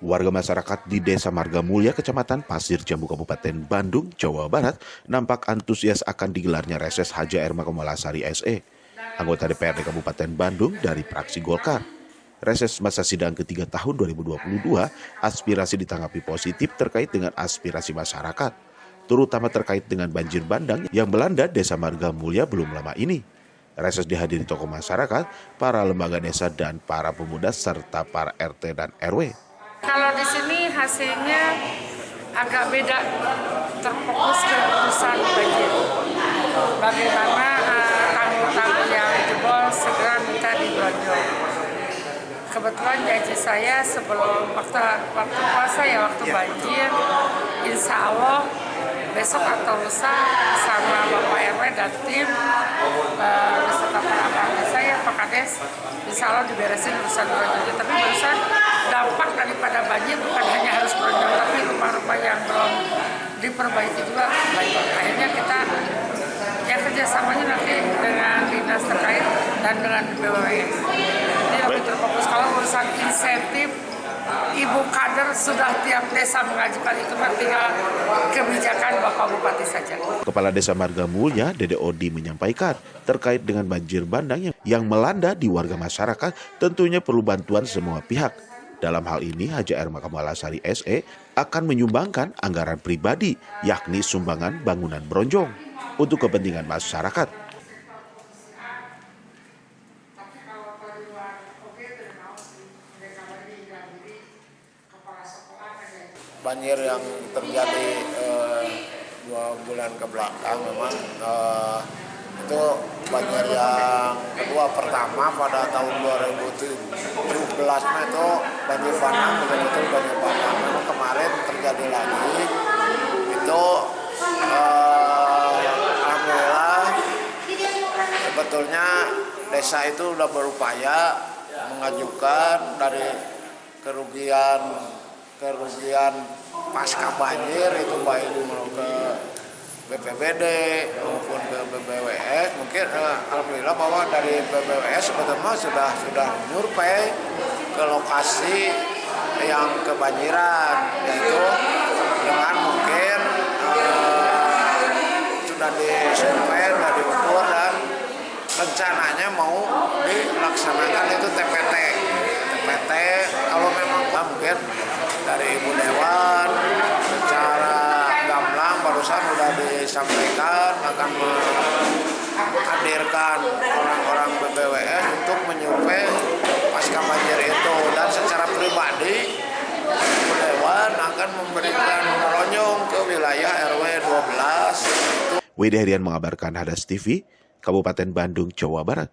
Warga masyarakat di Desa Margamulya, Kecamatan Pasir Jambu, Kabupaten Bandung, Jawa Barat, nampak antusias akan digelarnya reses Haja Erma Komalasari SE, anggota DPRD Kabupaten Bandung dari fraksi Golkar. Reses masa sidang ketiga tahun 2022, aspirasi ditanggapi positif terkait dengan aspirasi masyarakat, terutama terkait dengan banjir bandang yang melanda Desa Margamulya belum lama ini. Reses dihadiri tokoh masyarakat, para lembaga desa dan para pemuda serta para RT dan RW. Kalau di sini hasilnya agak beda, terfokus ke urusan banjir. Bagaimana tanggul-tanggul yang jebol segera minta digonjol. Kebetulan janji saya sebelum waktu puasa waktu banjir, insya Allah besok atau lusa sama Bapak RW dan tim beserta para abang saya Pak Kades, insya Allah diberesin urusan banjir. Tapi barusan dampak daripada banjir bukan hanya harus beronjol, tapi rumah-rumah yang belum diperbaiki juga banjir. Akhirnya kita kerjasamanya nanti dengan dinas terkait dan dengan BWS. Jadi lebih terfokus kalau urusan insentif. Ibu kader sudah tiap desa mengajukan itu, tinggal kebijakan Bapak Bupati saja. Kepala Desa Margamulya, Dede Odi, menyampaikan terkait dengan banjir bandang yang melanda di warga masyarakat tentunya perlu bantuan semua pihak. Dalam hal ini, Haja Erma Komalasari SE akan menyumbangkan anggaran pribadi, yakni sumbangan bangunan bronjong untuk kepentingan masyarakat. Banjir yang terjadi 2 bulan ke belakang memang itu banjir yang kedua. Pertama pada tahun 2017 itu banjir bandang, betul-betul banjir bandang. Memang kemarin terjadi lagi itu alhamdulillah sebetulnya desa itu sudah berupaya mengajukan dari kerugian pasca banjir itu baik ke BPBD maupun ke BBWS. Mungkin alhamdulillah bahwa dari BBWS sebetulnya sudah nyurvei ke lokasi yang kebanjiran, yaitu dengan mungkin sudah disurvei, sudah diukur dan rencananya mau dilaksanakan itu TPT kalau memang mungkin dari Ibu Dewan secara gamblang barusan sudah disampaikan akan menghadirkan orang-orang BBWS untuk menyurvei pasca banjir itu, dan secara pribadi Ibu Dewan akan memberikan ronjong ke wilayah RW 12. Widi Herian mengabarkan Hadas TV, Kabupaten Bandung, Jawa Barat.